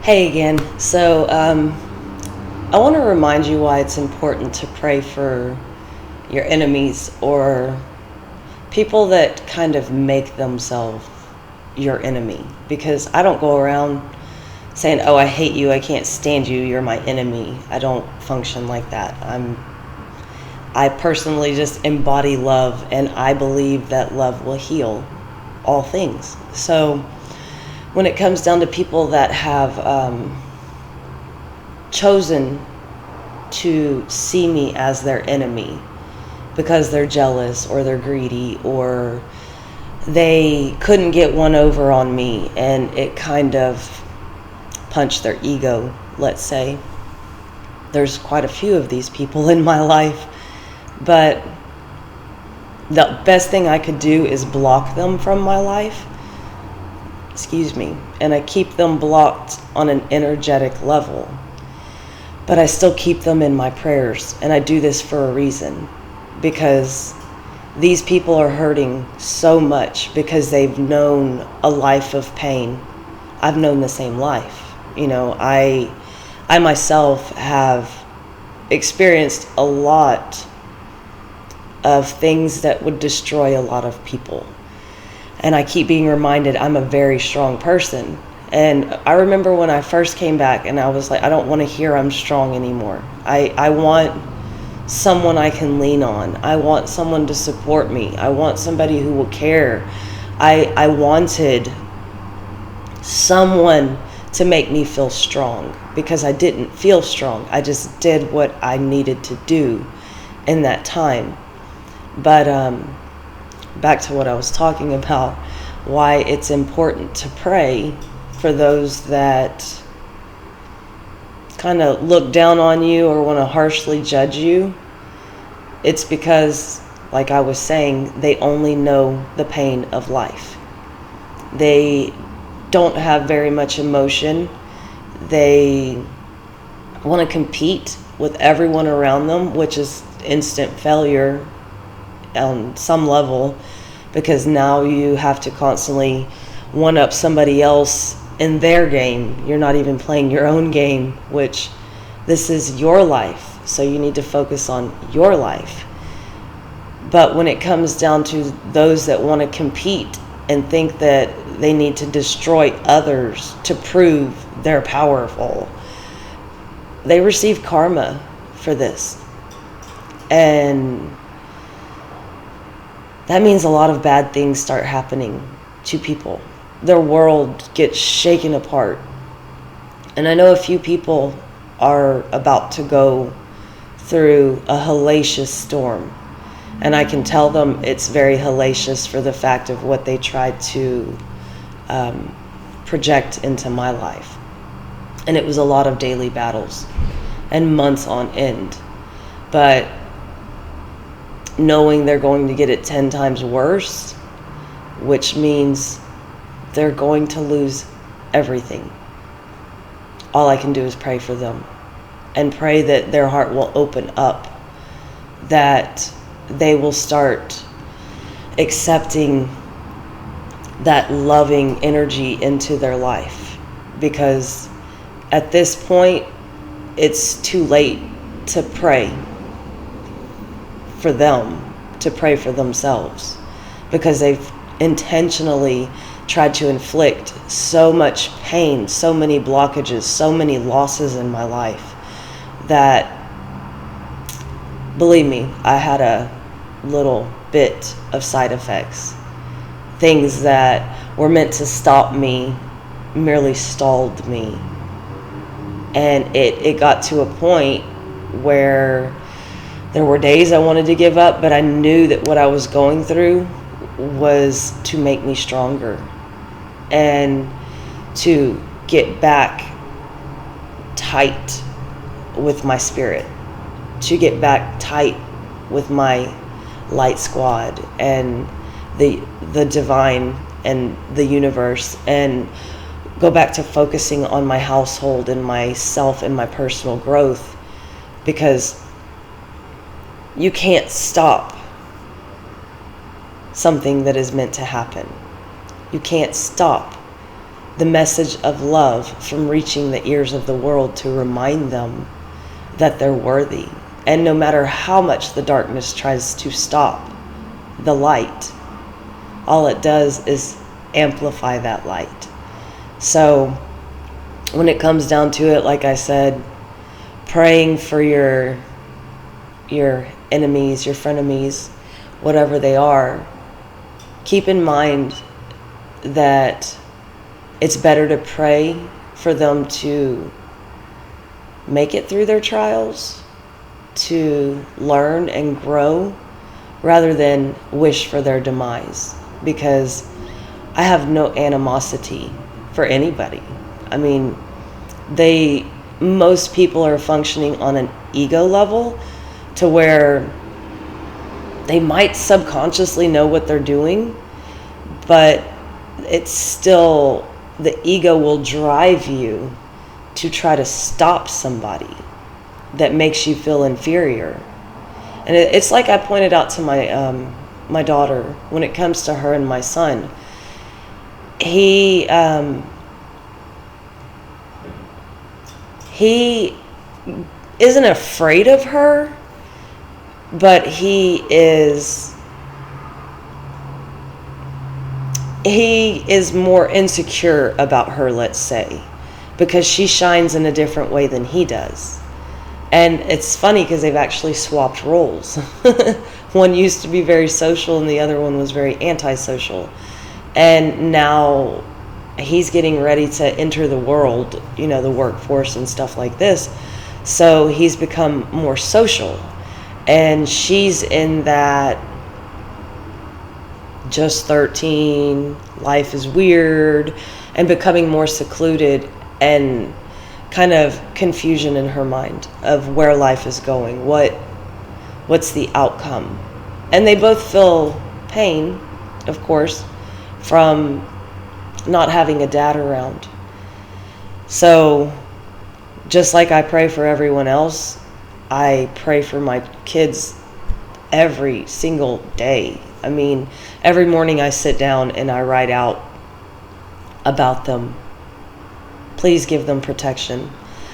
Hey again. I want to remind you why it's important to pray for your enemies or people that kind of make themselves your enemy. Because I don't go around saying, "Oh, I hate you. I can't stand you. You're my enemy." I don't function like that. I personally just embody love, and I believe that love will heal all things. So when it comes down to people that have chosen to see me as their enemy because they're jealous or they're greedy or they couldn't get one over on me and it kind of punched their ego, let's say. There's quite a few of these people in my life, but the best thing I could do is block them from my life. And I keep them blocked on an energetic level, but I still keep them in my prayers, and I do this for a reason, because these people are hurting so much because they've known a life of pain. I've known the same life. I myself have experienced a lot of things that would destroy a lot of people. And I keep being reminded I'm a very strong person. And I remember when I first came back and I was like, I don't want to hear I'm strong anymore. I want someone I can lean on. I want someone to support me. I want somebody who will care. I wanted someone to make me feel strong because I didn't feel strong. I just did what I needed to do in that time. But back to what I was talking about, why it's important to pray for those that kind of look down on you or want to harshly judge you. It's because, like I was saying, they only know the pain of life. They don't have very much emotion. They want to compete with everyone around them, which is instant failure on some level, because now you have to constantly one up somebody else in their game. You're not even playing your own game, which this is your life, so you need to focus on your life. But when it comes down to those that want to compete and think that they need to destroy others to prove they're powerful, they receive karma for this. And that means a lot of bad things start happening to people. Their world gets shaken apart. And I know a few people are about to go through a hellacious storm. And I can tell them it's very hellacious for the fact of what they tried to project into my life. And it was a lot of daily battles and months on end. But knowing they're going to get it 10 times worse, which means they're going to lose everything. All I can do is pray for them and pray that their heart will open up, that they will start accepting that loving energy into their life. Because at this point, it's too late to pray for them, to pray for themselves, because they've intentionally tried to inflict so much pain, so many blockages, so many losses in my life that, believe me, I had a little bit of side effects. Things that were meant to stop me merely stalled me. And it got to a point where there were days I wanted to give up, but I knew that what I was going through was to make me stronger and to get back tight with my spirit, to get back tight with my light squad and the divine and the universe, and go back to focusing on my household and myself and my personal growth, because you can't stop something that is meant to happen. You can't stop the message of love from reaching the ears of the world to remind them that they're worthy. And no matter how much the darkness tries to stop the light, all it does is amplify that light. So when it comes down to it, like I said, praying for your enemies, your frenemies, whatever they are, keep in mind that it's better to pray for them to make it through their trials, to learn and grow, rather than wish for their demise. Because I have no animosity for anybody. I mean, most people are functioning on an ego level to where they might subconsciously know what they're doing, but it's still, the ego will drive you to try to stop somebody that makes you feel inferior. And it's like I pointed out to my daughter, when it comes to her and my son, he isn't afraid of her, but he is more insecure about her, let's say, because she shines in a different way than he does. And it's funny because they've actually swapped roles. One used to be very social and the other one was very antisocial. And now he's getting ready to enter the world, the workforce and stuff like this. So he's become more social. And she's in that just 13, life is weird, and becoming more secluded, and kind of confusion in her mind of where life is going, what's the outcome. And they both feel pain, of course, from not having a dad around. So just like I pray for everyone else, I pray for my kids every single day. I mean, every morning I sit down and I write out about them. Please give them protection.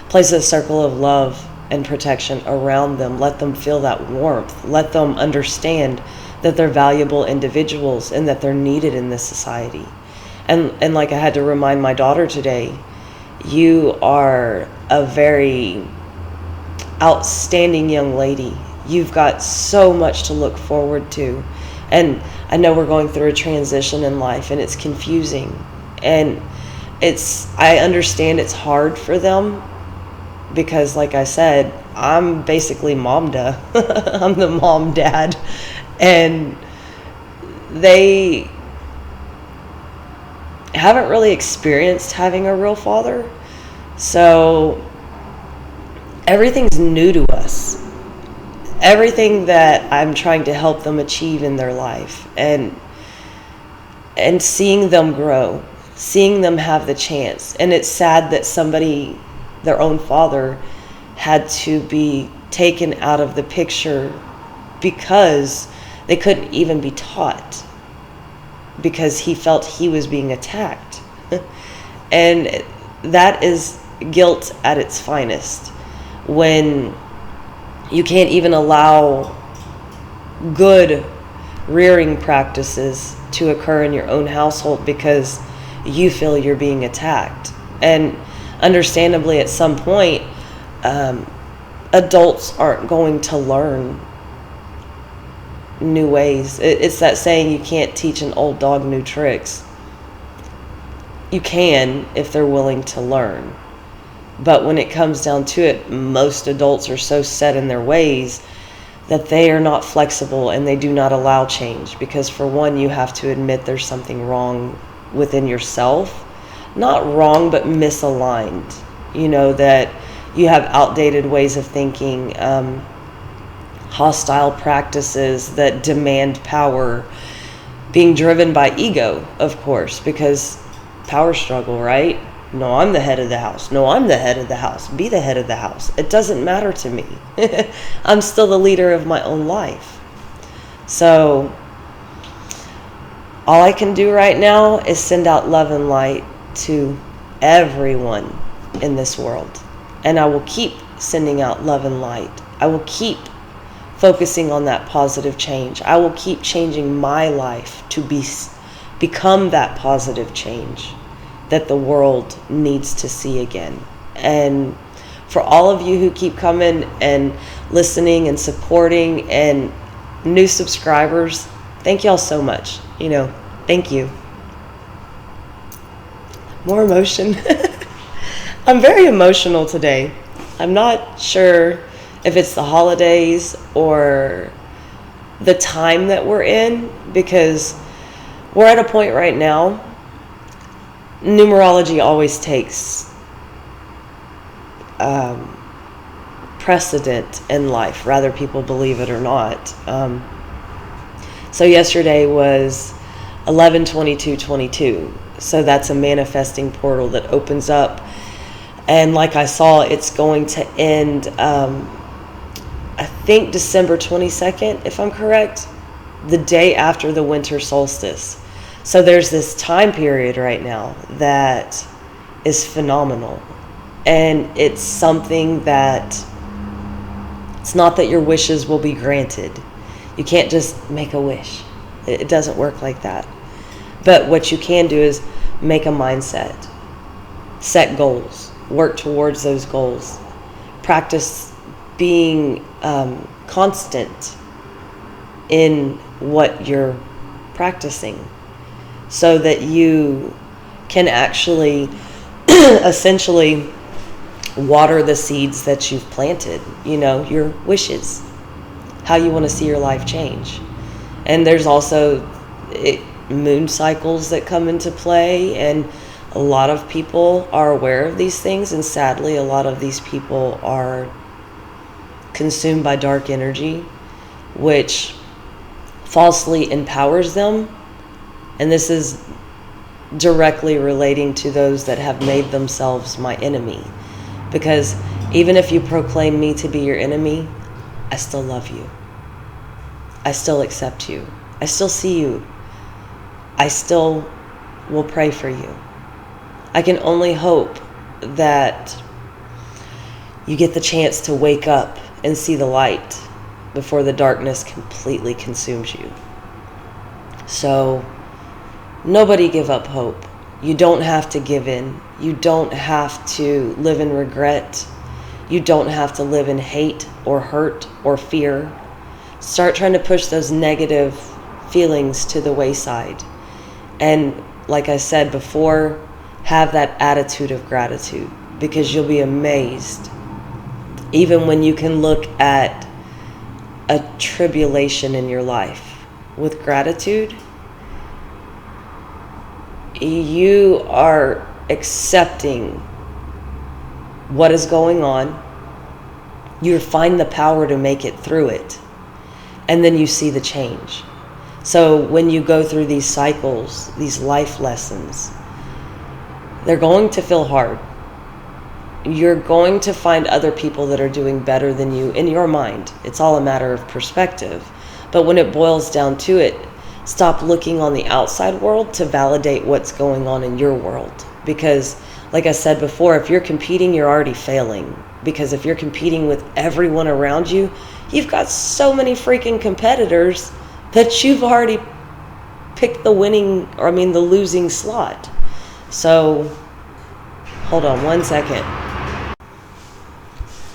Place a circle of love and protection around them. Let them feel that warmth. Let them understand that they're valuable individuals and that they're needed in this society. And like I had to remind my daughter today, you are a very outstanding young lady. You've got so much to look forward to. And I know we're going through a transition in life and it's confusing. And I understand it's hard for them because, like I said, I'm basically momda. I'm the mom dad. And they haven't really experienced having a real father. So everything's new to us. Everything that I'm trying to help them achieve in their life, and seeing them grow, seeing them have the chance. And it's sad that somebody, their own father, had to be taken out of the picture because they couldn't even be taught, because he felt he was being attacked. And that is guilt at its finest, when you can't even allow good rearing practices to occur in your own household because you feel you're being attacked. And understandably, at some point, adults aren't going to learn new ways. It's that saying, you can't teach an old dog new tricks. You can if they're willing to learn. But when it comes down to it, most adults are so set in their ways that they are not flexible and they do not allow change. Because for one, you have to admit there's something wrong within yourself. Not wrong, but misaligned. That you have outdated ways of thinking, hostile practices that demand power, being driven by ego, of course, because power struggle, right? No, I'm the head of the house. No, I'm the head of the house. Be the head of the house. It doesn't matter to me. I'm still the leader of my own life. So all I can do right now is send out love and light to everyone in this world. And I will keep sending out love and light. I will keep focusing on that positive change. I will keep changing my life to become that positive change that the world needs to see again. And for all of you who keep coming and listening and supporting, and new subscribers, thank y'all so much. Thank you. More emotion. I'm very emotional today. I'm not sure if it's the holidays or the time that we're in, because we're at a point right now, numerology always takes precedent in life, whether people believe it or not. So yesterday was 11/22/22. So that's a manifesting portal that opens up. And like I saw, it's going to end, I think December 22nd, if I'm correct, the day after the winter solstice. So there's this time period right now that is phenomenal. And it's something that, it's not that your wishes will be granted. You can't just make a wish. It doesn't work like that. But what you can do is make a mindset, set goals, work towards those goals, practice being constant in what you're practicing, so that you can actually essentially water the seeds that you've planted, your wishes, how you want to see your life change. And there's also moon cycles that come into play, and a lot of people are aware of these things, and sadly a lot of these people are consumed by dark energy, which falsely empowers them. And this is directly relating to those that have made themselves my enemy, because even if you proclaim me to be your enemy, I still love you. I still accept you. I still see you. I still will pray for you. I can only hope that you get the chance to wake up and see the light before the darkness completely consumes you. So nobody give up hope. You don't have to give in. You don't have to live in regret. You don't have to live in hate or hurt or fear. Start trying to push those negative feelings to the wayside. And like I said before, have that attitude of gratitude, because you'll be amazed. Even when you can look at a tribulation in your life with gratitude, you are accepting what is going on. You find the power to make it through it. And then you see the change. So when you go through these cycles, these life lessons, they're going to feel hard. You're going to find other people that are doing better than you in your mind. It's all a matter of perspective. But when it boils down to it, stop looking on the outside world to validate what's going on in your world. Because like I said before, if you're competing, you're already failing. Because if you're competing with everyone around you, you've got so many freaking competitors that you've already picked the losing slot. So, hold on one second.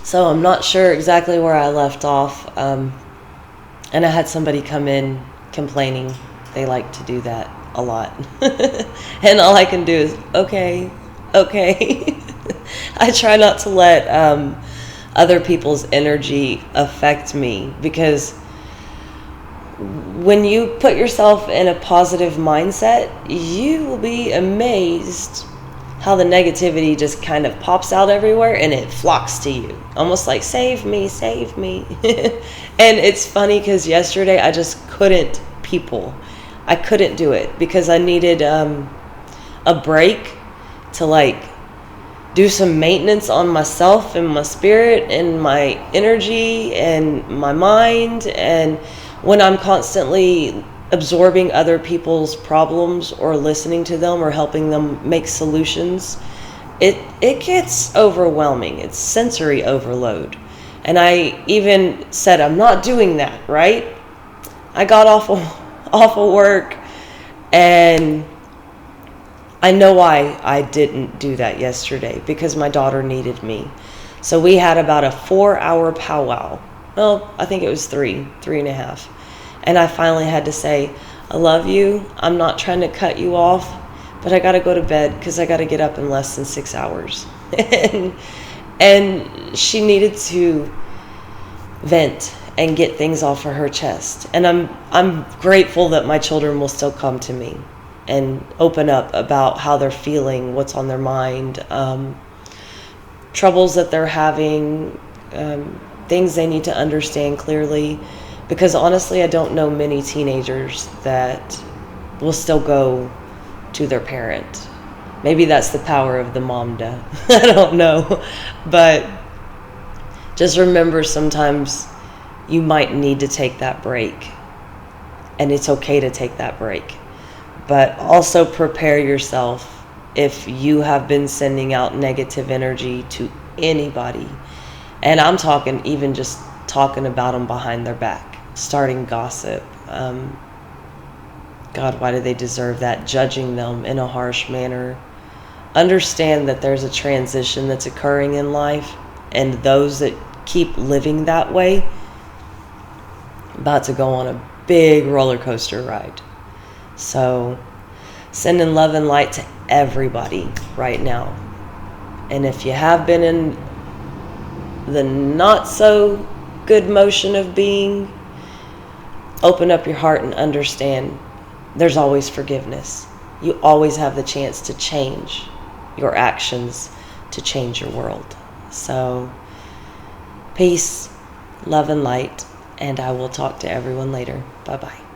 So I'm not sure exactly where I left off. And I had somebody come in complaining. They like to do that a lot. And all I can do is, okay. I try not to let other people's energy affect me, because when you put yourself in a positive mindset, you will be amazed how the negativity just kind of pops out everywhere and it flocks to you. Almost like, save me. And it's funny because yesterday I just couldn't I couldn't do it because I needed a break to do some maintenance on myself and my spirit and my energy and my mind. And when I'm constantly absorbing other people's problems or listening to them or helping them make solutions, it gets overwhelming. It's sensory overload. And I even said, I'm not doing that, right? I got off of work, and I know why I didn't do that yesterday, because my daughter needed me. So we had about a 4-hour powwow. Well, I think it was 3.5. And I finally had to say, I love you. I'm not trying to cut you off, but I got to go to bed because I got to get up in less than 6 hours. and she needed to vent and get things off of her chest. And I'm grateful that my children will still come to me and open up about how they're feeling, what's on their mind, troubles that they're having, things they need to understand clearly. Because honestly, I don't know many teenagers that will still go to their parent. Maybe that's the power of the momda. I don't know. But just remember, sometimes you might need to take that break. And it's okay to take that break. But also prepare yourself if you have been sending out negative energy to anybody. And I'm talking even just talking about them behind their back, starting gossip. God, why do they deserve that? Judging them in a harsh manner. Understand that there's a transition that's occurring in life, and those that keep living that way about to go on a big roller coaster ride. So sending love and light to everybody right now. And if you have been in the not so good motion of being, open up your heart and understand there's always forgiveness. You always have the chance to change your actions, to change your world. So peace, love and light, and I will talk to everyone later. Bye-bye.